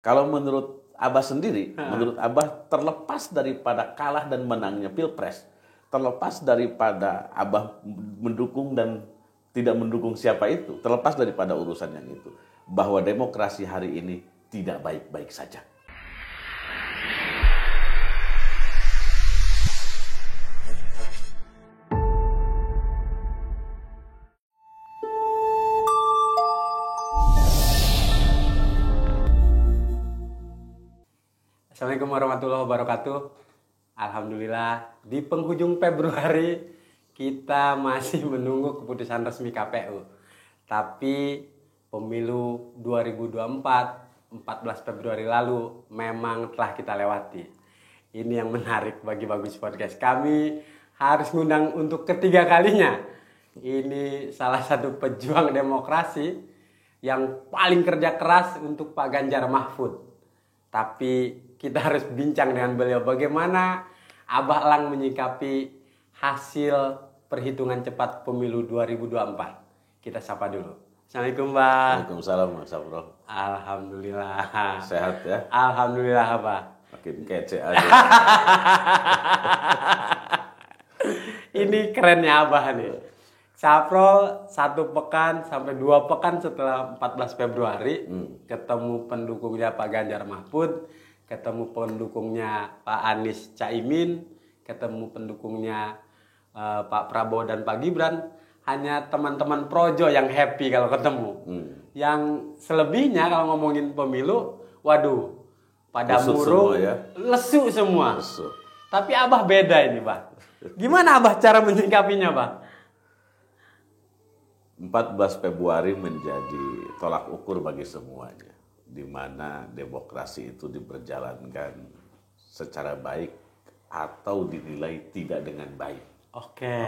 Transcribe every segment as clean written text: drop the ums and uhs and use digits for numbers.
Kalau menurut Abah sendiri, menurut Abah terlepas daripada kalah dan menangnya Pilpres, terlepas daripada Abah mendukung dan tidak mendukung siapa itu, terlepas daripada urusan yang itu, bahwa demokrasi hari ini tidak baik-baik saja. Assalamualaikum warahmatullahi wabarakatuh. Alhamdulillah di penghujung Februari kita masih menunggu keputusan resmi KPU. Tapi pemilu 2024 14 Februari lalu memang telah kita lewati. Ini yang menarik bagi Bagus Podcast. Kami harus ngundang untuk ketiga kalinya. Ini salah satu pejuang demokrasi yang paling kerja keras untuk Pak Ganjar Mahfud. Tapi kita harus bincang dengan beliau bagaimana Abah Elang menyikapi hasil perhitungan cepat pemilu 2024. Kita sapa dulu. Assalamualaikum, Mbak. Waalaikumsalam, Mas Afrol. Alhamdulillah. Sehat ya? Alhamdulillah, Abah. Makin kece aja. Ini kerennya Abah nih. Saprol 1 pekan sampai 2 pekan setelah 14 Februari ketemu pendukungnya Pak Ganjar Mahfud, ketemu pendukungnya Pak Anies Caimin, ketemu pendukungnya Pak Prabowo dan Pak Gibran. Hanya teman-teman projo yang happy kalau ketemu. Yang selebihnya kalau ngomongin pemilu, waduh, pada murung, lesu semua. Lesu. Tapi Abah beda ini, Bah. Gimana Abah cara menyikapinya, Bah? 14 Februari menjadi tolak ukur bagi semuanya, di mana demokrasi itu diperjalankan secara baik atau dinilai tidak dengan baik. Oke.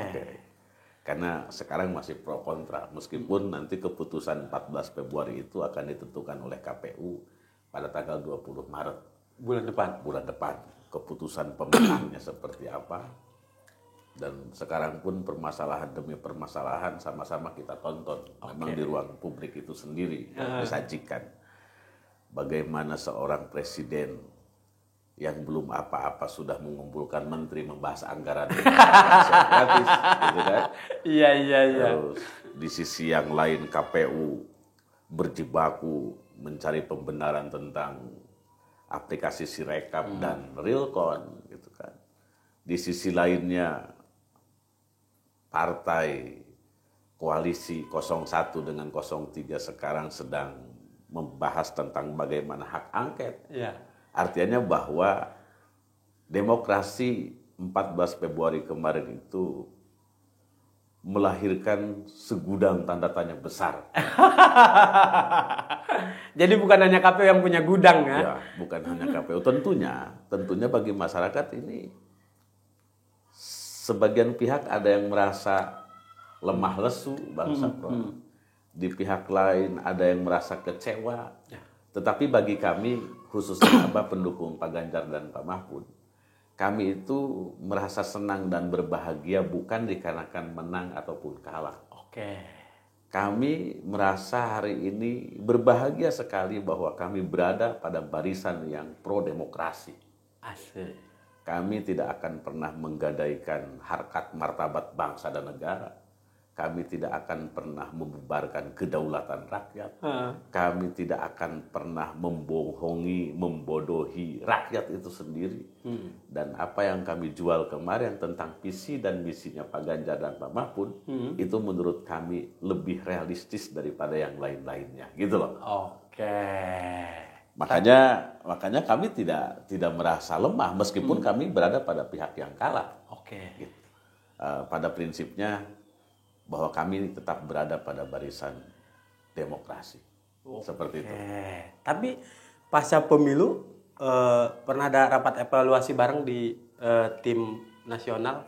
Karena sekarang masih pro kontra, meskipun nanti keputusan 14 Februari itu akan ditentukan oleh KPU pada tanggal 20 Maret. Bulan depan. Keputusan pemenangnya seperti apa. Dan sekarang pun permasalahan demi permasalahan sama-sama kita tonton. Memang di ruang publik itu sendiri yang disajikan. Bagaimana seorang presiden yang belum apa-apa sudah mengumpulkan menteri membahas anggaran gratis, gitu kan? Iya. Terus di sisi yang lain KPU berjibaku mencari pembenaran tentang aplikasi Sirekap dan Realcon, gitu kan? Di sisi lainnya partai koalisi 01 dengan 03 sekarang sedang membahas tentang bagaimana hak angket. Iya. Artinya bahwa demokrasi 14 Februari kemarin itu melahirkan segudang tanda tanya besar. Jadi bukan hanya KPU yang punya gudang ya? Ya, bukan hanya KPU. Tentunya bagi masyarakat ini sebagian pihak ada yang merasa lemah lesu, Bang Sapro. Di pihak lain ada yang merasa kecewa. Ya. Tetapi bagi kami, khususnya Abah pendukung Pak Ganjar dan Pak Mahfud, kami itu merasa senang dan berbahagia bukan dikarenakan menang ataupun kalah. Oke. Kami merasa hari ini berbahagia sekali bahwa kami berada pada barisan yang pro demokrasi. Asik. Kami tidak akan pernah menggadaikan harkat martabat bangsa dan negara. Kami tidak akan pernah membubarkan kedaulatan rakyat. Kami tidak akan pernah membohongi, membodohi rakyat itu sendiri. Dan apa yang kami jual kemarin tentang visi dan misinya Pak Ganjar dan Pak Mahfud, itu menurut kami lebih realistis daripada yang lain-lainnya. Gitu loh. Oke. Makanya kami tidak merasa lemah meskipun kami berada pada pihak yang kalah. Oke. Gitu. Pada prinsipnya bahwa kami tetap berada pada barisan demokrasi. Seperti itu. Tapi pasca pemilu pernah ada rapat evaluasi bareng di tim nasional?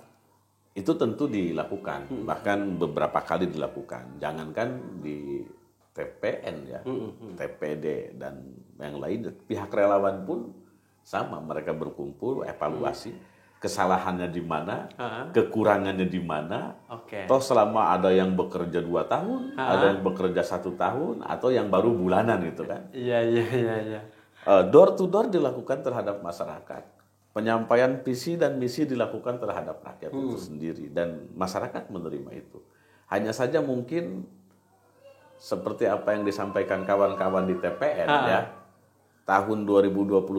Itu tentu dilakukan, bahkan beberapa kali dilakukan. Jangankan di TPN ya, TPD dan yang lain, pihak relawan pun sama, mereka berkumpul evaluasi kesalahannya di mana, kekurangannya di mana. Toh selama ada yang bekerja 2 tahun, ada yang bekerja 1 tahun, atau yang baru bulanan gitu kan. Iya. Door to door dilakukan terhadap masyarakat. Penyampaian visi dan misi dilakukan terhadap rakyat itu sendiri. Dan masyarakat menerima itu. Hanya saja mungkin seperti apa yang disampaikan kawan-kawan di TPN ya. Tahun 2029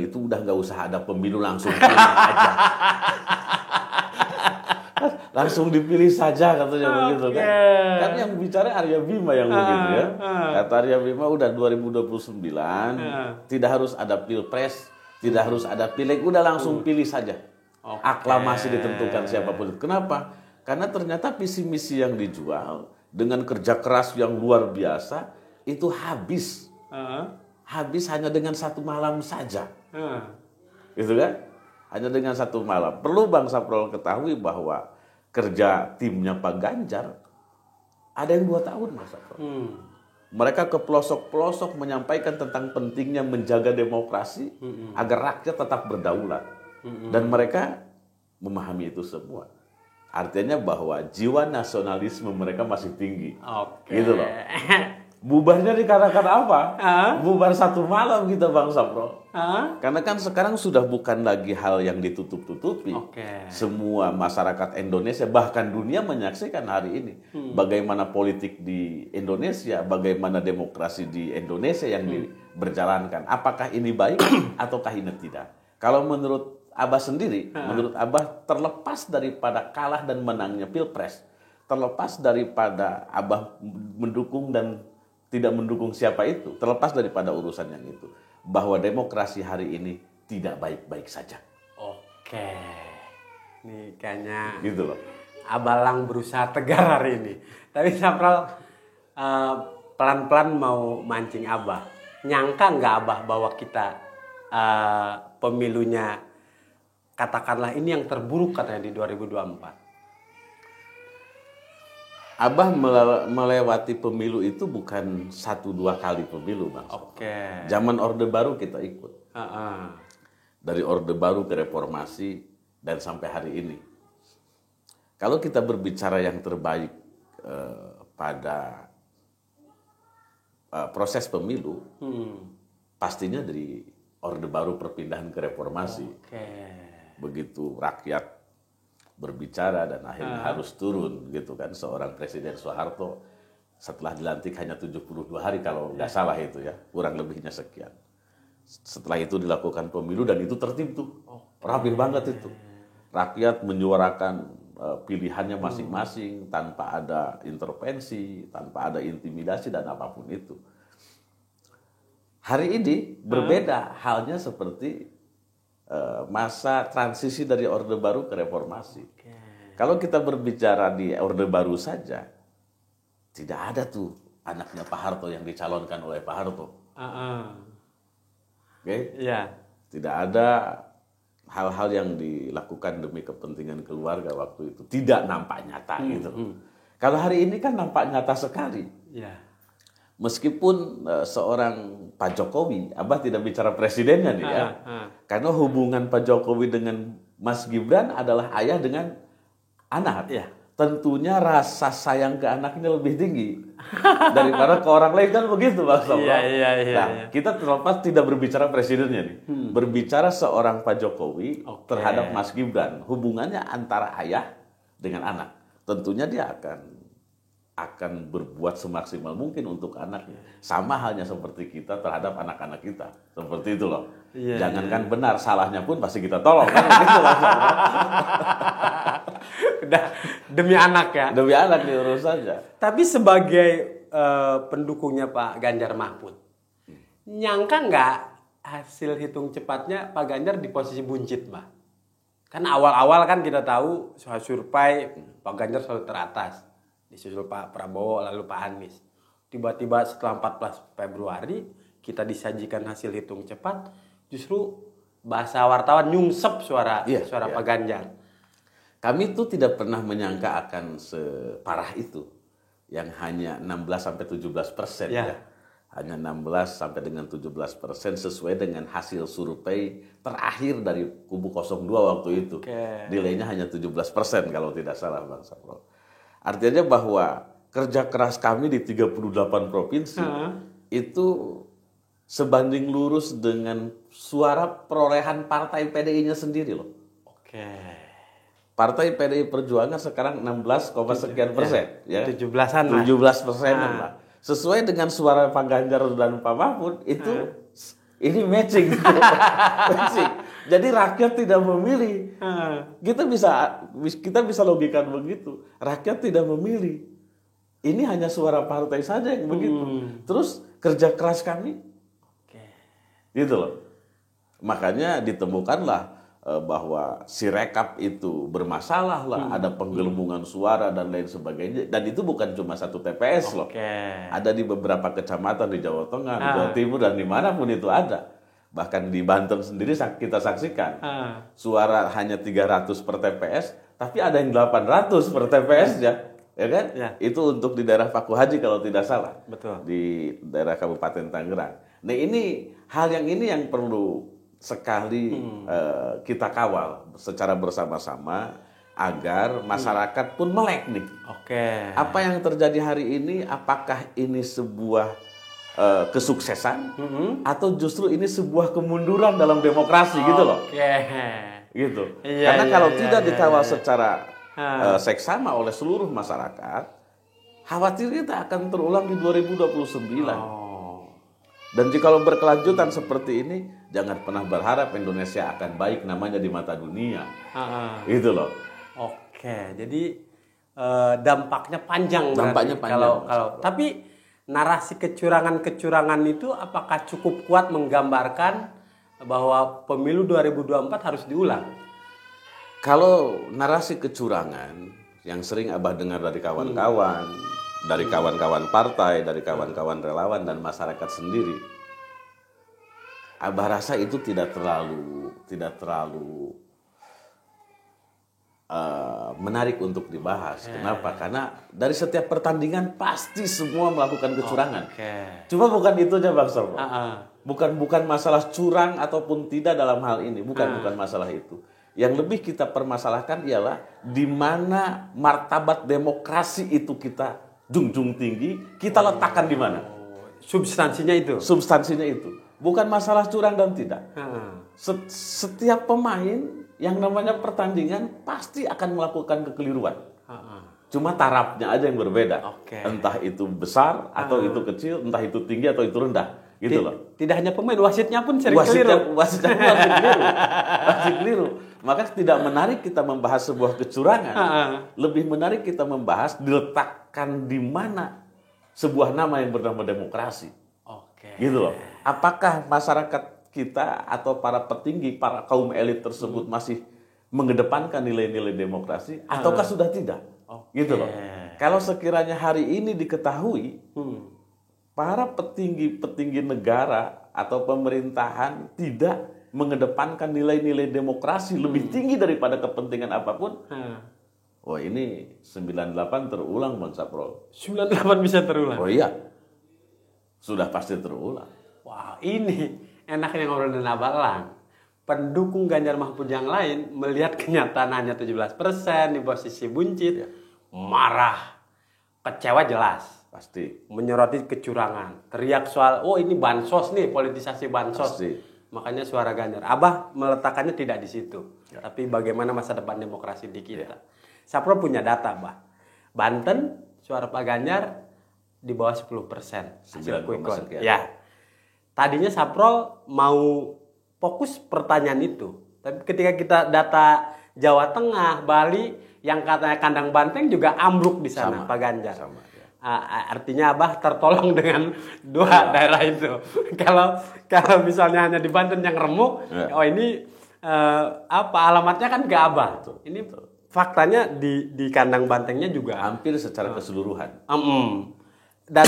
itu udah nggak usah ada pemilu, langsung pilih aja. Langsung dipilih saja katanya begitu kan. Kan yang bicara Arya Bima yang begitu ya. Kata Arya Bima udah 2029 tidak harus ada pilpres, tidak harus ada pileg, udah langsung pilih saja. Aklamasi ditentukan siapapun. Kenapa? Karena ternyata visi misi yang dijual dengan kerja keras yang luar biasa itu habis. Habis hanya dengan satu malam saja. Gitu kan? Hanya dengan satu malam. Perlu Bang Saprol ketahui bahwa kerja timnya Pak Ganjar ada yang 2 tahun Mas Saprol. Mereka ke pelosok-pelosok menyampaikan tentang pentingnya menjaga demokrasi agar rakyat tetap berdaulat. Dan mereka memahami itu semua. Artinya bahwa jiwa nasionalisme mereka masih tinggi. Gitu loh. Bubarnya dikarenakan apa? Bubar satu malam kita Bang Saprol. Karena kan sekarang sudah bukan lagi hal yang ditutup-tutupi. Semua masyarakat Indonesia bahkan dunia menyaksikan hari ini bagaimana politik di Indonesia, bagaimana demokrasi di Indonesia yang diberjalankan. Apakah ini baik ataukah ini tidak? Kalau menurut Abah sendiri, menurut Abah terlepas daripada kalah dan menangnya Pilpres, terlepas daripada Abah mendukung dan tidak mendukung siapa itu, terlepas daripada urusan yang itu, bahwa demokrasi hari ini tidak baik-baik saja. Nih kayaknya gitu loh. Abalang berusaha tegar hari ini. Tapi Saprol pelan-pelan mau mancing Abah. Nyangka nggak Abah bahwa kita pemilunya katakanlah ini yang terburuk katanya di 2024? Abah melewati pemilu itu bukan 1-2 kali pemilu, Bang. Zaman Orde Baru kita ikut. Dari Orde Baru ke Reformasi dan sampai hari ini. Kalau kita berbicara yang terbaik pada proses pemilu, pastinya dari Orde Baru perpindahan ke Reformasi. Begitu rakyat berbicara dan akhirnya harus turun gitu kan, seorang Presiden Soeharto setelah dilantik hanya 72 hari kalau nggak salah itu ya, kurang lebihnya sekian. Setelah itu dilakukan pemilu dan itu tertib tuh, rapi banget itu. Rakyat menyuarakan pilihannya masing-masing tanpa ada intervensi, tanpa ada intimidasi dan apapun itu. Hari ini berbeda halnya seperti masa transisi dari Orde Baru ke Reformasi. Kalau kita berbicara di Orde Baru saja, tidak ada tuh anaknya Pak Harto yang dicalonkan oleh Pak Harto. Tidak ada hal-hal yang dilakukan demi kepentingan keluarga waktu itu. Tidak nampak nyata gitu. Kalau hari ini kan nampak nyata sekali. Meskipun seorang Pak Jokowi, Abah tidak bicara presidennya nih ya. Karena hubungan Pak Jokowi dengan Mas Gibran adalah ayah dengan anak. Tentunya rasa sayang ke anaknya lebih tinggi daripada ke orang lain, kan begitu Bang Saprol. Nah, kita terlepas tidak berbicara presidennya nih. Berbicara seorang Pak Jokowi terhadap Mas Gibran, hubungannya antara ayah dengan anak. Tentunya dia akan berbuat semaksimal mungkin untuk anaknya. Sama halnya seperti kita terhadap anak-anak kita. Seperti itu loh. Jangankan benar, salahnya pun pasti kita tolong. Kan begitu lah. Udah demi anak ya. Demi anak diurus saja. Tapi sebagai pendukungnya Pak Ganjar Mahfud, nyangka nggak hasil hitung cepatnya Pak Ganjar di posisi buncit, Mbak? Kan awal-awal kan kita tahu soal survei Pak Ganjar selalu teratas. Disusul Pak Prabowo, lalu Pak Anies. Tiba-tiba setelah 14 Februari, kita disajikan hasil hitung cepat, justru bahasa wartawan nyungsep suara Pak Ganjar. Kami tuh tidak pernah menyangka akan separah itu. Yang hanya 16-17% ya. Hanya 16 sampai dengan 17% sesuai dengan hasil survei terakhir dari kubu 02 waktu itu. Nilainya hanya 17% kalau tidak salah Bang Saprol. Artinya bahwa kerja keras kami di 38 provinsi itu sebanding lurus dengan suara perolehan partai PDI-nya sendiri loh. Oke. Partai PDI Perjuangan sekarang 16, sekian persen, ya. 17-an lah. 17%-an lah. Sesuai dengan suara Pak Ganjar dan Pak Mahfud itu ini matching. Matching. Jadi rakyat tidak memilih. Kita bisa logikakan begitu. Rakyat tidak memilih. Ini hanya suara partai saja yang begitu. Terus kerja keras kami, gitu loh. Makanya ditemukanlah bahwa Sirekap itu bermasalah lah, ada penggelembungan suara dan lain sebagainya. Dan itu bukan cuma satu TPS loh. Ada di beberapa kecamatan di Jawa Tengah, di Jawa Timur, dan dimanapun itu ada. Bahkan di Banten sendiri kita saksikan suara hanya 300 per TPS, tapi ada yang 800 per TPS ya kan? Ya. Itu untuk di daerah Paku Haji kalau tidak salah. Betul. Di daerah Kabupaten Tangerang. Nah ini hal yang perlu sekali kita kawal secara bersama-sama agar masyarakat pun melek nih. Apa yang terjadi hari ini, apakah ini sebuah kesuksesan atau justru ini sebuah kemunduran dalam demokrasi gitu loh. Gitu. Karena kalau tidak dikawal secara seksama oleh seluruh masyarakat, khawatir kita akan terulang di 2029. Dan jika berkelanjutan seperti ini, jangan pernah berharap Indonesia akan baik namanya di mata dunia. Gitu loh. Jadi dampaknya panjang. Dampaknya panjang. Tapi narasi kecurangan itu apakah cukup kuat menggambarkan bahwa pemilu 2024 harus diulang? Kalau narasi kecurangan yang sering Abah dengar dari kawan-kawan, dari kawan-kawan partai, dari kawan-kawan relawan dan masyarakat sendiri, Abah rasa itu tidak terlalu menarik untuk dibahas. Kenapa? Karena dari setiap pertandingan pasti semua melakukan kecurangan. Cuma bukan itu aja Bang Sarwo. Bukan masalah curang ataupun tidak dalam hal ini, bukan masalah itu. Yang lebih kita permasalahkan ialah di mana martabat demokrasi itu kita junjung tinggi, kita letakkan di mana? Substansinya itu. Bukan masalah curang dan tidak. Setiap pemain yang namanya pertandingan pasti akan melakukan kekeliruan. Cuma tarafnya aja yang berbeda. Entah itu besar atau itu kecil, entah itu tinggi atau itu rendah. Gitu loh. Tidak hanya pemain, wasitnya pun sering keliru. Wasitnya keliru. Maka tidak menarik kita membahas sebuah kecurangan. Lebih menarik kita membahas diletakkan di mana sebuah nama yang bernama demokrasi. Gitu loh. Apakah masyarakat kita atau para petinggi, para kaum elit tersebut masih mengedepankan nilai-nilai demokrasi ataukah sudah tidak? Gitu loh. Kalau sekiranya hari ini diketahui para petinggi negara atau pemerintahan tidak mengedepankan nilai-nilai demokrasi lebih tinggi daripada kepentingan apapun. Wah ini 98 terulang Bang Sapro. 98 bisa terulang? Oh iya. Sudah pasti terulang. Wah ini enaknya ngobrol dengan Abang Lang. Pendukung Ganjar Mahfud yang lain melihat kenyataan hanya 17% di posisi buncit. Marah. Kecewa jelas. Pasti. Menyoroti kecurangan. Teriak soal, ini bansos nih, politisasi bansos. Pasti. Makanya suara Ganjar. Abah meletakkannya tidak di situ. Tapi bagaimana masa depan demokrasi di kita. Sapro punya data, Bah. Banten, suara Pak Ganjar di bawah 10%. Hasil quick count. Ya. Tadinya Sapro mau fokus pertanyaan itu. Tapi ketika kita data Jawa Tengah, Bali, yang katanya kandang banteng juga ambruk di sana, Pak Ganjar. Artinya Abah tertolong dengan dua daerah itu. Kalau misalnya hanya di Banten yang remuk, ini alamatnya kan ke Abah. Ini faktanya di kandang bantengnya juga hampir secara keseluruhan. Dan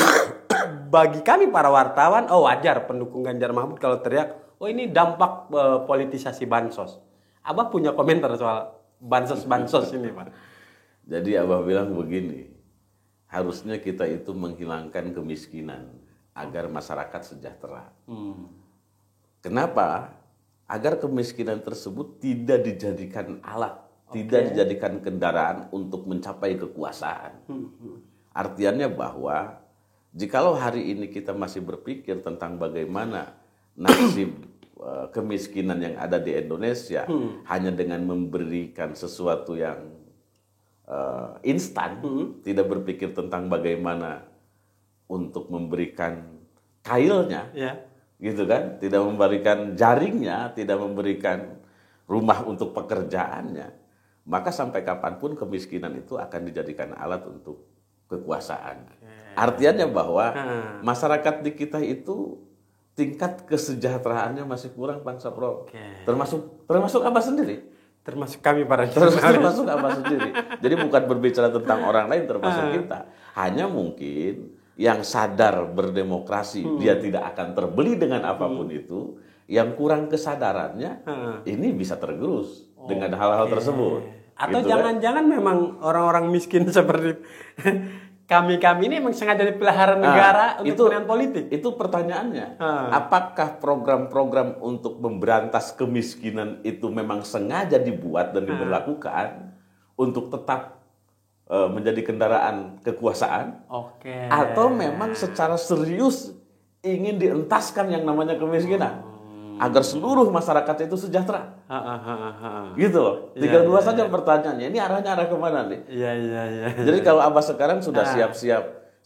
bagi kami para wartawan, wajar pendukung Ganjar Mahfud kalau teriak, ini dampak politisasi bansos. Abah punya komentar soal bansos ini, Pak. Jadi Abah bilang begini, harusnya kita itu menghilangkan kemiskinan agar masyarakat sejahtera. Kenapa? Agar kemiskinan tersebut tidak dijadikan alat, tidak dijadikan kendaraan untuk mencapai kekuasaan. Artiannya bahwa Jikalau hari ini kita masih berpikir tentang bagaimana nasib kemiskinan yang ada di Indonesia hanya dengan memberikan sesuatu yang instan, tidak berpikir tentang bagaimana untuk memberikan kailnya, gitu kan, tidak memberikan jaringnya, tidak memberikan rumah untuk pekerjaannya, maka sampai kapanpun kemiskinan itu akan dijadikan alat untuk kekuasaan. Artinya bahwa masyarakat di kita itu tingkat kesejahteraannya masih kurang, Bang Sapro. Termasuk Abah sendiri. Termasuk kami para termasuk Abah sendiri. Jadi bukan berbicara tentang orang lain, termasuk kita. Hanya mungkin yang sadar berdemokrasi, dia tidak akan terbeli dengan apapun itu. Yang kurang kesadarannya, ini bisa tergerus dengan hal-hal tersebut. Atau gitu jangan-jangan memang orang-orang miskin seperti kami ini memang sengaja dipelihara negara untuk kepentingan politik. Itu pertanyaannya. Apakah program-program untuk memberantas kemiskinan itu memang sengaja dibuat dan diberlakukan untuk tetap menjadi kendaraan kekuasaan? Atau memang secara serius ingin dientaskan yang namanya kemiskinan agar seluruh masyarakat itu sejahtera? Gitu loh. Tinggal dua saja pertanyaannya. Ini arahnya arah kemana nih? Jadi kalau Abah sekarang sudah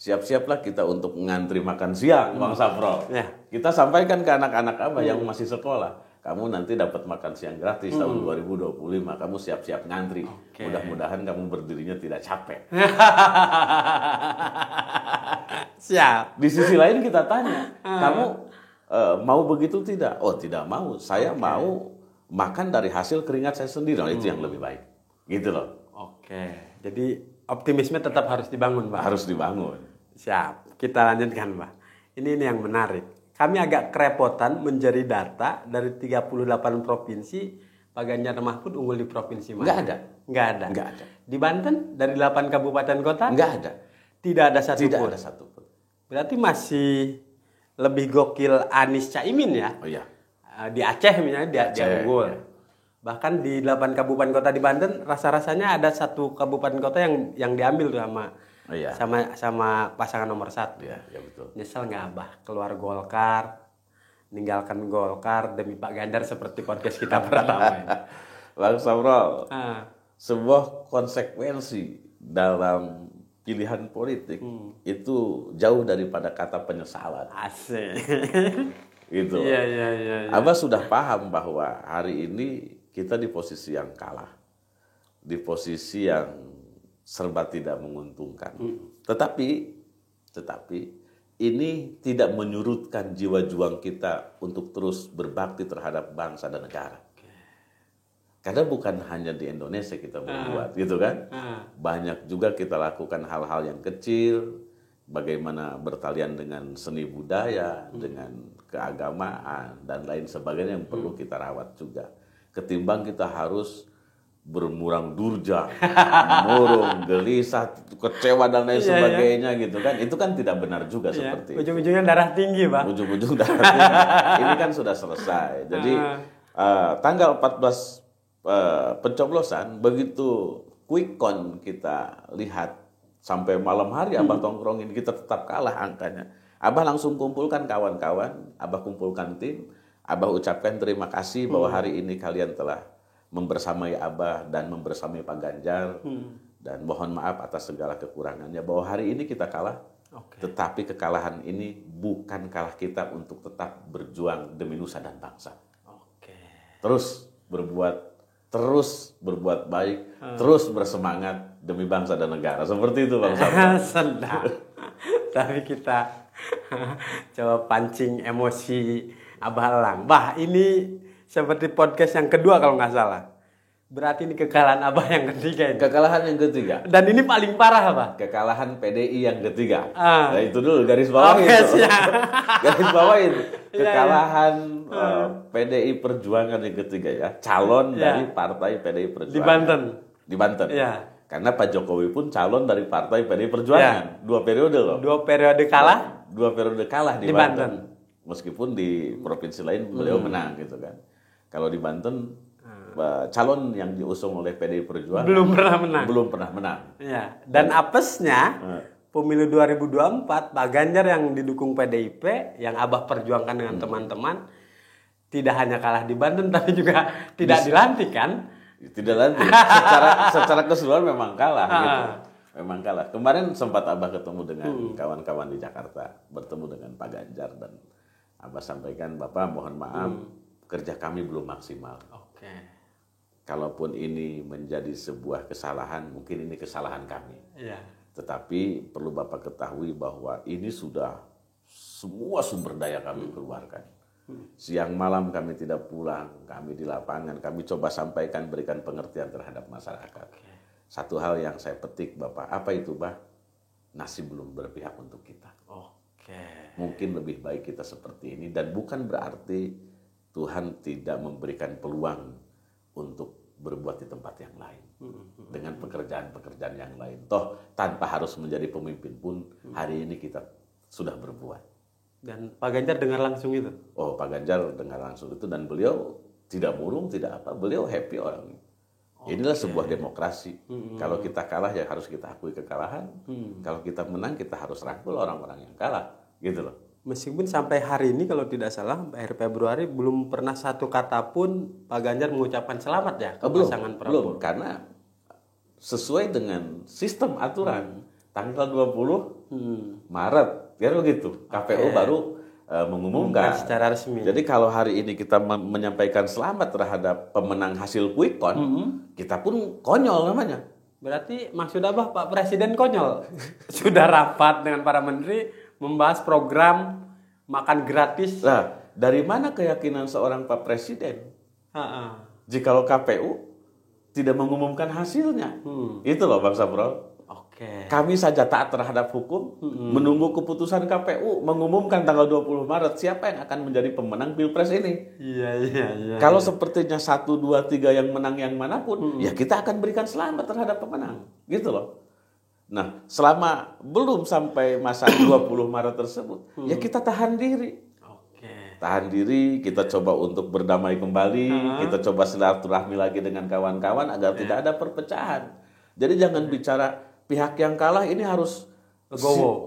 siap-siaplah kita untuk ngantri makan siang, Bang Sapro. Kita sampaikan ke anak-anak Abah yang masih sekolah, kamu nanti dapat makan siang gratis tahun 2025. Kamu siap-siap ngantri. Mudah-mudahan kamu berdirinya tidak capek. Siap. Di sisi lain kita tanya, kamu mau begitu tidak? Oh, tidak mau. Saya mau makan dari hasil keringat saya sendiri. Nah, itu yang lebih baik. Gitu loh. Jadi optimisme tetap harus dibangun, Pak. Harus dibangun. Siap. Kita lanjutkan, Pak. Ini yang menarik. Kami agak kerepotan mencari data dari 38 provinsi. Pak Ganjar Mahfud unggul di provinsi mana? Nggak ada. Di Banten dari 8 kabupaten kota? Nggak ada. Tidak ada satupun. Berarti masih lebih gokil Anies Caimin ya. Di Aceh misalnya dia unggul. Bahkan di 8 kabupaten kota di Banten rasa-rasanya ada 1 kabupaten kota yang diambil tuh sama pasangan nomor 1. Betul. Nyesel nggak Abah keluar Golkar, meninggalkan Golkar demi Pak Ganjar seperti podcast kita pertama. Bang Sapro, sebuah konsekuensi dalam pilihan politik itu jauh daripada kata penyesalan. Asik. Gitu. Iya. Abah sudah paham bahwa hari ini kita di posisi yang kalah. Di posisi yang serba tidak menguntungkan. Tetapi ini tidak menyurutkan jiwa juang kita untuk terus berbakti terhadap bangsa dan negara. Karena bukan hanya di Indonesia kita berbuat, gitu kan? Banyak juga kita lakukan hal-hal yang kecil, bagaimana bertalian dengan seni budaya, dengan keagamaan, dan lain sebagainya yang perlu kita rawat juga. Ketimbang kita harus bermurang durja, murung, gelisah, kecewa, dan lain sebagainya, gitu kan? Itu kan tidak benar juga seperti itu. Ujung-ujungnya darah tinggi, Pak. Ujung-ujung darah tinggi. Ini kan sudah selesai. Jadi tanggal 14 pencoblosan, begitu quick count kita lihat sampai malam hari Abah tongkrongin, kita tetap kalah angkanya. Abah langsung kumpulkan kawan-kawan, Abah kumpulkan tim, Abah ucapkan terima kasih bahwa hari ini kalian telah membersamai Abah dan membersamai Pak Ganjar, dan mohon maaf atas segala kekurangannya, bahwa hari ini kita kalah. Tetapi kekalahan ini bukan kalah kita untuk tetap berjuang demi nusa dan bangsa. Terus berbuat baik, terus bersemangat demi bangsa dan negara. Seperti itu, Bang Sapro. Sedap. Tapi kita coba pancing emosi Abah Lang. Bah, ini seperti podcast yang kedua kalau nggak salah. Berarti ini kekalahan Abah yang ketiga ini. Kekalahan yang ketiga. Dan ini paling parah, Pak. Kekalahan PDI yang ketiga. Nah, itu dulu garis bawahin. Garis bawahin. Kekalahan PDI Perjuangan yang ketiga ya. Calon dari Partai PDI Perjuangan. Di Banten. Karena Pak Jokowi pun calon dari Partai PDI Perjuangan. 2 periode loh. 2 periode kalah. 2 periode kalah di Banten. Meskipun di provinsi lain beliau menang gitu kan. Kalau di Banten calon yang diusung oleh PDI Perjuangan belum pernah menang. Belum pernah menang. Dan apesnya pemilu 2024 Pak Ganjar yang didukung PDIP, yang Abah perjuangkan dengan teman-teman, tidak hanya kalah di Banten tapi juga tidak dilantik kan? Tidak lanjut. Secara keseluruhan memang kalah gitu. Memang kalah. Kemarin sempat Abah ketemu dengan kawan-kawan di Jakarta, bertemu dengan Pak Ganjar, dan Abah sampaikan, Bapak mohon maaf, kerja kami belum maksimal. Oke. Kalaupun ini menjadi sebuah kesalahan, mungkin ini kesalahan kami. Iya. Tetapi perlu Bapak ketahui bahwa ini sudah semua sumber daya kami keluarkan. Siang malam kami tidak pulang, kami di lapangan, kami coba sampaikan, berikan pengertian terhadap masyarakat. Satu hal yang saya petik Bapak, apa itu Bah? Nasib belum berpihak untuk kita. Mungkin lebih baik kita seperti ini, dan bukan berarti Tuhan tidak memberikan peluang untuk berbuat di tempat yang lain. Dengan pekerjaan-pekerjaan yang lain. Toh tanpa harus menjadi pemimpin pun hari ini kita sudah berbuat. Dan Pak Ganjar dengar langsung itu? Oh, Pak Ganjar dengar langsung itu, dan beliau tidak murung, tidak apa. Beliau happy orangnya. Inilah sebuah demokrasi. Kalau kita kalah ya harus kita akui kekalahan. Kalau kita menang kita harus rangkul orang-orang yang kalah. Gitu loh. Meskipun sampai hari ini kalau tidak salah akhir Februari belum pernah satu kata pun Pak Ganjar mengucapkan selamat ya ke pasangan Prabowo. Belum, karena sesuai dengan sistem aturan tanggal 20 Maret ya begitu. KPU baru mengumumkan secara resmi. Jadi kalau hari ini kita menyampaikan selamat terhadap pemenang hasil quick count, kita pun konyol namanya. Berarti maksud Abah Pak Presiden konyol. Sudah rapat dengan para menteri membahas program makan gratis. Nah, dari mana keyakinan seorang Pak Presiden? Jikalau KPU tidak mengumumkan hasilnya. Itu loh Bang Sabrol. Kami saja taat terhadap hukum, menunggu keputusan KPU mengumumkan tanggal 20 Maret siapa yang akan menjadi pemenang Pilpres ini. Iya. Kalau sepertinya 1, 2, 3 yang menang yang manapun, ya kita akan berikan selamat terhadap pemenang. Gitu loh. Nah, selama belum sampai masa 20 Maret tersebut, ya kita tahan diri. Tahan diri, kita coba untuk berdamai kembali, kita coba silaturahmi lagi dengan kawan-kawan agar tidak ada perpecahan. Jadi jangan bicara pihak yang kalah ini harus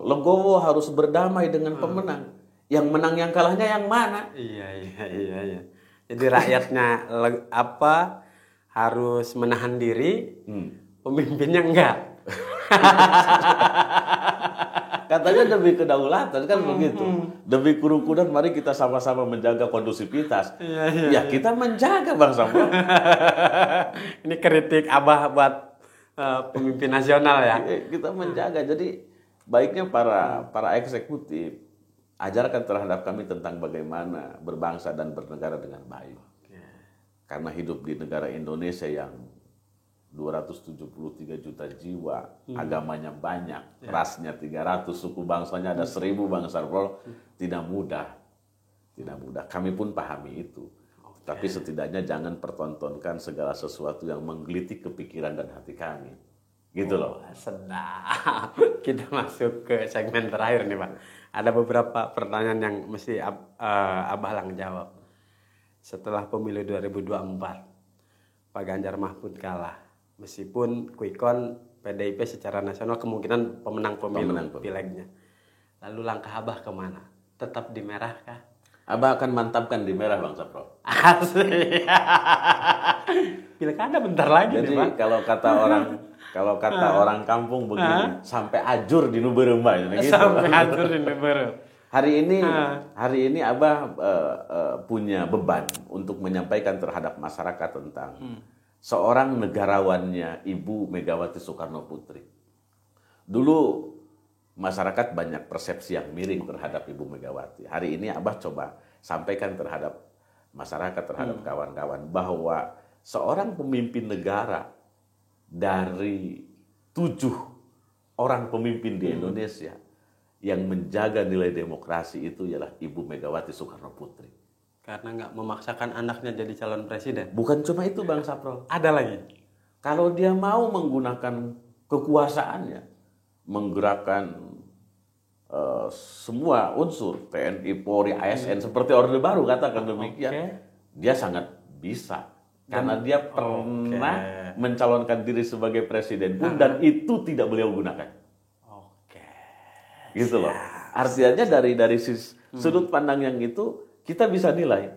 legowo, harus berdamai dengan pemenang. Yang menang yang kalahnya yang mana? Iya. Jadi rakyatnya harus menahan diri, pemimpinnya enggak. Katanya demi kedaulatan kan begitu. Demi kerukunan mari kita sama-sama menjaga kondusivitas. Ya kita menjaga Bang Samuel. Ini kritik Abah buat pemimpin nasional ya. Kita menjaga. Jadi baiknya para eksekutif ajarkan terhadap kami tentang bagaimana berbangsa dan bernegara dengan baik. Karena hidup di negara Indonesia yang 273 juta jiwa, agamanya banyak, rasnya 300, suku bangsanya ada 1000 bangsa, tidak mudah. Kami pun pahami itu. Tapi setidaknya jangan pertontonkan segala sesuatu yang menggelitik kepikiran dan hati kami. Gitu loh. Sedap. Kita masuk ke segmen terakhir nih Pak. Ada beberapa pertanyaan yang mesti Abah Lang jawab. Setelah pemilu 2024, Pak Ganjar Mahfud kalah. Meskipun quick count PDIP secara nasional kemungkinan pemenang pilegnya. Lalu langkah Abah kemana? Tetap di merah kah? Abah akan mantapkan di merah Bang Sapro. Asli. Pilkada bentar lagi. Jadi nih, Pak. kalau kata orang kampung begini, sampai ajur di Nuberemba gitu. Sampai ajur di Nuberemba. Hari ini Abah punya beban untuk menyampaikan terhadap masyarakat tentang seorang negarawannya Ibu Megawati Soekarno Putri. Dulu masyarakat banyak persepsi yang miring terhadap Ibu Megawati. Hari ini Abah coba sampaikan terhadap masyarakat, terhadap kawan-kawan bahwa seorang pemimpin negara dari 7 orang pemimpin di Indonesia yang menjaga nilai demokrasi itu ialah Ibu Megawati Soekarno Putri. Karena nggak memaksakan anaknya jadi calon presiden. Bukan cuma itu Bang Sapro. Ada lagi. Kalau dia mau menggunakan kekuasaannya, menggerakkan semua unsur TNI, Polri, ASN seperti Orde Baru katakan demikian, dia sangat bisa karena dia pernah mencalonkan diri sebagai presiden pun dan itu tidak beliau gunakan. gitu loh. Artinya dari sudut pandang yang itu kita bisa nilai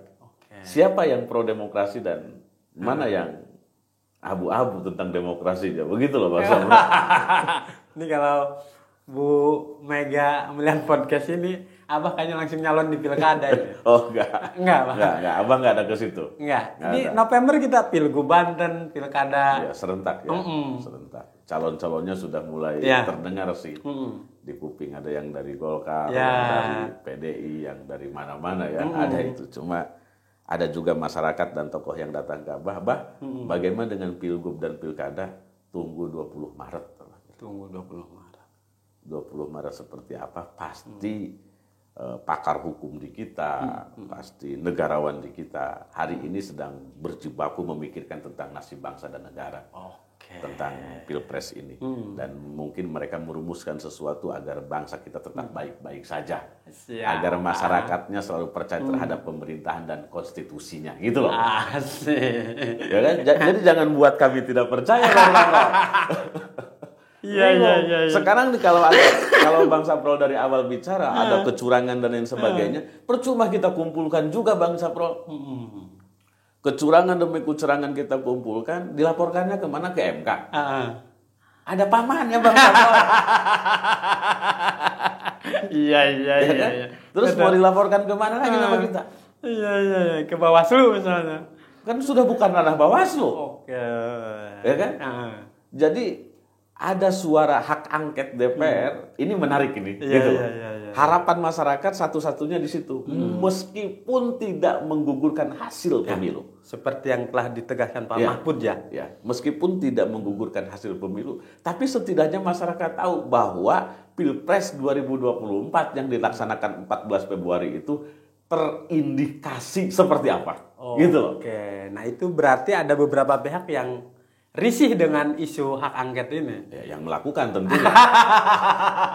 siapa yang pro demokrasi dan mana yang abu-abu tentang demokrasinya. Begitu loh Bang Sabro. Ini kalau Bu Mega melihat podcast ini, Abah kayaknya langsung nyalon di pilkada ini. Oh enggak. Enggak. Abang enggak ada ke situ. Enggak. Ini November kita Pilgub Banten, pilkada. Ya, serentak ya. Serentak. Calon-calonnya sudah mulai terdengar sih. Di kuping ada yang dari Golkar, yang dari PDI, yang dari mana-mana ya. Ada itu. Cuma ada juga masyarakat dan tokoh yang datang ke Abah. Bagaimana dengan Pilgub dan pilkada? Tunggu 20 Maret. Tunggu 20 Maret. 20 Maret seperti apa? Pasti pakar hukum di kita, pasti negarawan di kita hari ini sedang berjibaku memikirkan tentang nasib bangsa dan negara, tentang pilpres ini, dan mungkin mereka merumuskan sesuatu agar bangsa kita tetap baik-baik saja, agar masyarakatnya selalu percaya terhadap pemerintahan dan konstitusinya, gitu loh. Ya kan? Jadi jangan buat kami tidak percaya, Iya. Sekarang nih kalau Bang Saprol dari awal bicara ada kecurangan dan lain sebagainya, percuma kita kumpulkan juga Bang Saprol. Kecurangan demi kecurangan kita kumpulkan, dilaporkannya kemana? Ke MK. Ada pamannya Bang Saprol. Iya. Terus mau dilaporkan kemana lagi sama kita? Iya. Ke Bawaslu misalnya. Kan sudah bukan ranah Bawaslu. Ya kan? Jadi ada suara hak angket DPR, ini menarik ini. Harapan masyarakat satu-satunya di situ, meskipun tidak menggugurkan hasil pemilu. Seperti yang telah ditegaskan Pak Mahfud ya. Meskipun tidak menggugurkan hasil pemilu, tapi setidaknya masyarakat tahu bahwa Pilpres 2024 yang dilaksanakan 14 Februari itu terindikasi seperti apa. Gitu loh. Nah itu berarti ada beberapa pihak yang risih dengan isu hak angket ini. Ya, yang melakukan tentunya.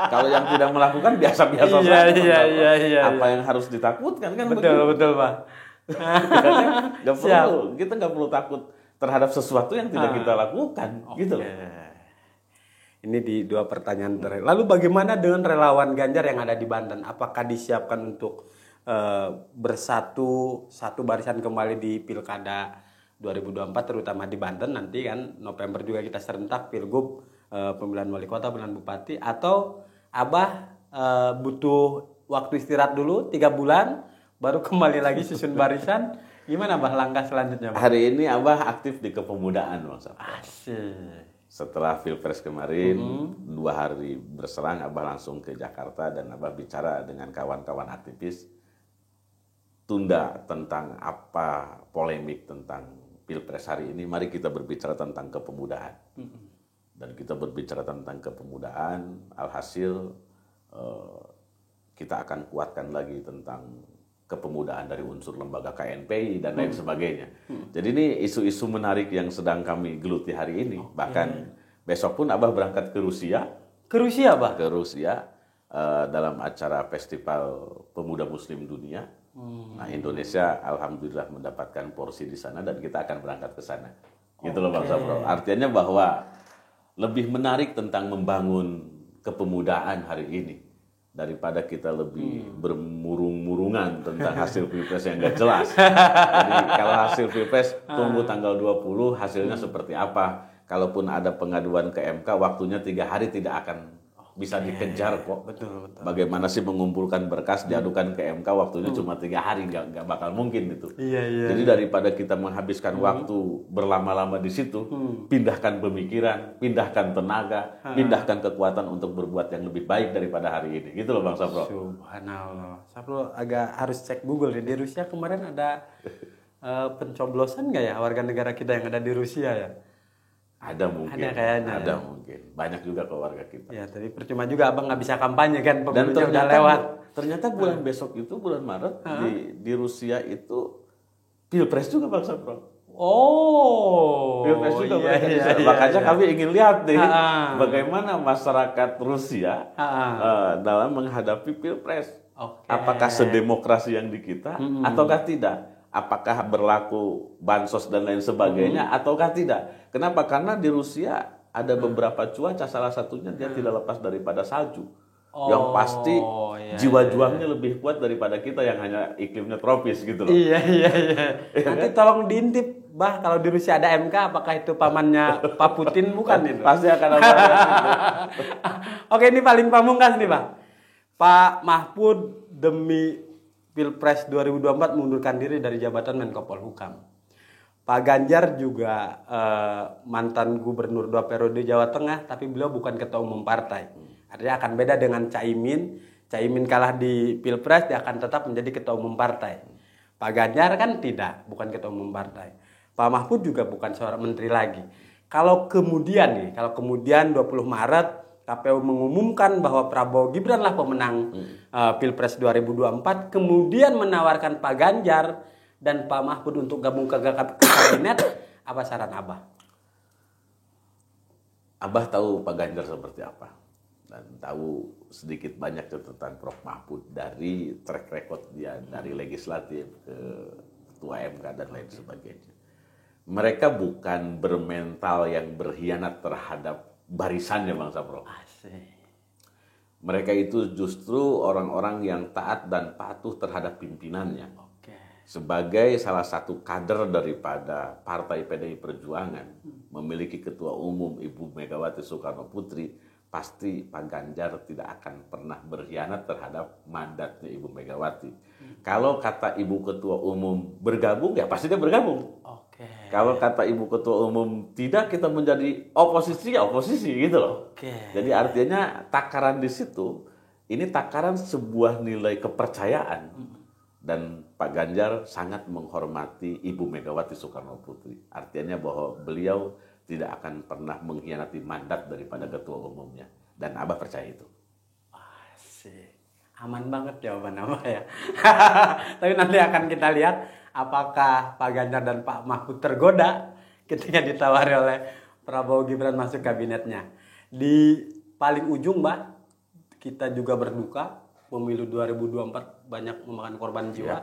Kalau yang tidak melakukan biasa-biasa saja. Iya. Apa yang harus ditakutkan kan? Betul Pak. Kita nggak perlu takut terhadap sesuatu yang tidak kita lakukan, gitu. Ini di dua pertanyaan terakhir. Lalu bagaimana dengan relawan Ganjar yang ada di Banten? Apakah disiapkan untuk bersatu satu barisan kembali di pilkada 2024 terutama di Banten nanti kan November juga kita serentak Pilgub, pemilihan wali kota, pemilihan bupati, atau Abah butuh waktu istirahat dulu 3 bulan baru kembali lagi susun barisan? Gimana Abah langkah selanjutnya Bang? Hari ini Abah aktif di kepemudaan Bang Saprol. Asik. Setelah Pilpres kemarin 2 hari berserang Abah langsung ke Jakarta dan Abah bicara dengan kawan-kawan aktivis tunda tentang apa polemik tentang Pilpres hari ini, mari kita berbicara tentang kepemudaan. Dan kita berbicara tentang kepemudaan, alhasil kita akan kuatkan lagi tentang kepemudaan dari unsur lembaga KNPI dan lain sebagainya. Jadi ini isu-isu menarik yang sedang kami geluti hari ini. Bahkan besok pun Abah berangkat ke Rusia. Ke Rusia, Abah? Ke Rusia dalam acara Festival Pemuda Muslim Dunia. Nah, Indonesia alhamdulillah mendapatkan porsi di sana dan kita akan berangkat ke sana. Gitu loh Bang Saprol. Artinya bahwa lebih menarik tentang membangun kepemudaan hari ini daripada kita lebih bermurung-murungan tentang hasil Pilpres yang gak jelas. Jadi kalau hasil Pilpres tunggu tanggal 20 hasilnya seperti apa. Kalaupun ada pengaduan ke MK waktunya 3 hari tidak akan bisa dikejar kok. Betul. Bagaimana sih mengumpulkan berkas diadukan ke MK waktunya cuma 3 hari, nggak bakal mungkin gitu. Iya. Jadi daripada kita menghabiskan waktu berlama-lama di situ, pindahkan pemikiran, pindahkan tenaga, pindahkan kekuatan untuk berbuat yang lebih baik daripada hari ini. Gitu loh Bang Saprol. Subhanallah. Saprol agak harus cek Google ya. Di Rusia kemarin ada pencoblosan nggak ya warga negara kita yang ada di Rusia ya? Ada mungkin. Ada kayaknya. Ada mungkin. Banyak juga keluarga kita. Ya, tapi percuma juga Abang nggak bisa kampanye kan, Dan pemilunya udah lewat. Ternyata bulan besok itu, bulan Maret, di Rusia itu Pilpres juga Bang Saprol. Pilpres juga makanya kami ingin lihat nih bagaimana masyarakat Rusia dalam menghadapi Pilpres. Apakah sedemokrasi yang di kita ataukah tidak? Apakah berlaku bansos dan lain sebagainya ataukah tidak? Kenapa? Karena di Rusia ada beberapa cuaca, salah satunya dia tidak lepas daripada salju. Yang pasti iya, jiwa juangnya lebih kuat daripada kita yang hanya iklimnya tropis gitu loh. Iya. Nanti tolong diintip, Bah, kalau di Rusia ada MK, apakah itu pamannya Pak Putin? Bukan itu. Pasti akan ada itu. Oke, ini paling pamungkas nih, Bah. Pak Mahfud demi Pilpres 2024 mengundurkan diri dari jabatan Menko Polhukam. Pak Ganjar juga mantan gubernur 2 periode Jawa Tengah, tapi beliau bukan ketua umum partai. Artinya akan beda dengan Caimin. Caimin kalah di Pilpres, dia akan tetap menjadi ketua umum partai. Pak Ganjar kan tidak, bukan ketua umum partai. Pak Mahfud juga bukan seorang menteri lagi. Kalau kemudian 20 Maret KPU mengumumkan bahwa Prabowo Gibran lah pemenang Pilpres 2024, kemudian menawarkan Pak Ganjar dan Pak Mahfud untuk gabung ke kabinet, apa saran Abah? Abah tahu Pak Ganjar seperti apa, dan tahu sedikit banyak catatan Prof Mahfud dari track record dia dari legislatif ke ketua MK dan lain sebagainya. Mereka bukan bermental yang berkhianat terhadap barisannya, Bang Sapro. Mereka itu justru orang-orang yang taat dan patuh terhadap pimpinannya. Sebagai salah satu kader daripada Partai PDI Perjuangan, memiliki ketua umum Ibu Megawati Soekarno Putri, pasti Pak Ganjar tidak akan pernah berkhianat terhadap mandatnya Ibu Megawati. Kalau kata Ibu Ketua Umum bergabung, ya pasti dia bergabung. Kalau kata Ibu Ketua Umum tidak, kita menjadi oposisi, ya oposisi gitu loh. Jadi artinya takaran di situ, ini takaran sebuah nilai kepercayaan. Dan Pak Ganjar sangat menghormati Ibu Megawati Soekarno Putri. Artinya bahwa beliau tidak akan pernah mengkhianati mandat daripada ketua umumnya. Dan Abah percaya itu. Asik. Aman banget jawaban Abah ya. Tapi nanti akan kita lihat apakah Pak Ganjar dan Pak Mahfud tergoda ketika ditawari oleh Prabowo Gibran masuk kabinetnya. Di paling ujung, Mbak, kita juga berduka. Pemilu 2024 banyak memakan korban jiwa.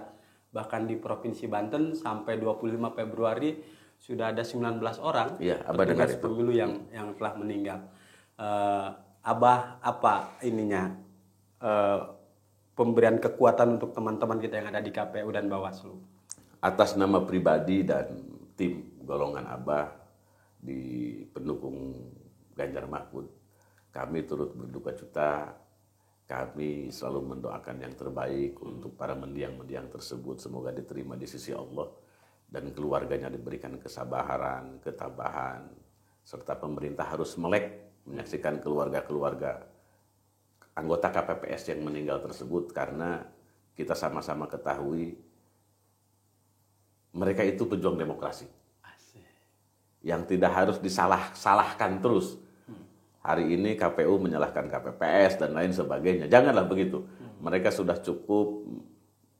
Bahkan di Provinsi Banten sampai 25 Februari sudah ada 19 orang Abah dengar itu. Pemilu yang telah meninggal. Abah apa ininya pemberian kekuatan untuk teman-teman kita yang ada di KPU dan Bawaslu? Atas nama pribadi dan tim golongan Abah di pendukung Ganjar Mahfud, kami turut berduka cita. Kami selalu mendoakan yang terbaik untuk para mendiang-mendiang tersebut. Semoga diterima di sisi Allah dan keluarganya diberikan kesabaran, ketabahan, serta pemerintah harus melek menyaksikan keluarga-keluarga anggota KPPS yang meninggal tersebut, karena kita sama-sama ketahui mereka itu pejuang demokrasi yang tidak harus disalah-salahkan terus. Hari ini KPU menyalahkan KPPS dan lain sebagainya. Janganlah begitu. Mereka sudah cukup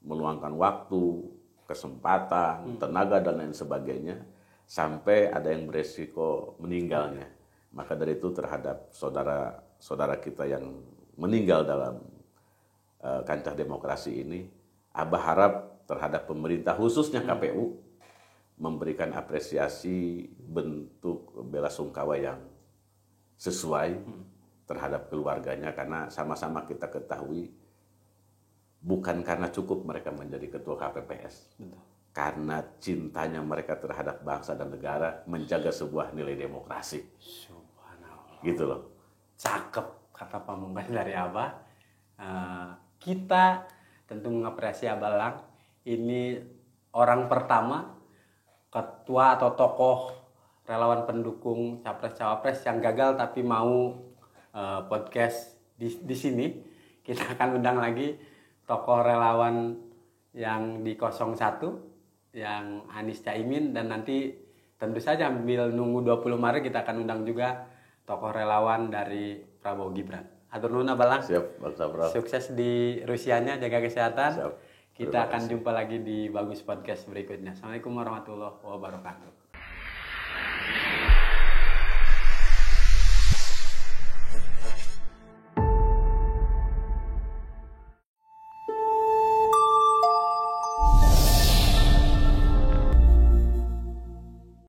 meluangkan waktu, kesempatan, tenaga dan lain sebagainya sampai ada yang beresiko meninggalnya. Maka dari itu terhadap saudara-saudara kita yang meninggal dalam kancah demokrasi ini, Abah harap terhadap pemerintah khususnya KPU memberikan apresiasi bentuk bela sungkawa yang sesuai terhadap keluarganya, karena sama-sama kita ketahui bukan karena cukup mereka menjadi ketua KPPS. Betul. Karena cintanya mereka terhadap bangsa dan negara, menjaga sebuah nilai demokrasi. Subhanallah. Gitu loh. Cakep kata pamungkas dari Abah. Kita tentu mengapresiasi Abah Lang. Ini orang pertama ketua atau tokoh relawan pendukung capres-cawapres yang gagal tapi mau podcast di sini. Kita akan undang lagi tokoh relawan yang di 01 yang Anies Caimin, dan nanti tentu saja sambil nunggu 20 Maret kita akan undang juga tokoh relawan dari Prabowo Gibran. Hatur nuhun Abah Lang. Siap, Bang Sabra. Sukses di Rusianya, jaga kesehatan. Siap. Kita akan jumpa lagi di Bagus Podcast berikutnya. Assalamualaikum warahmatullahi wabarakatuh.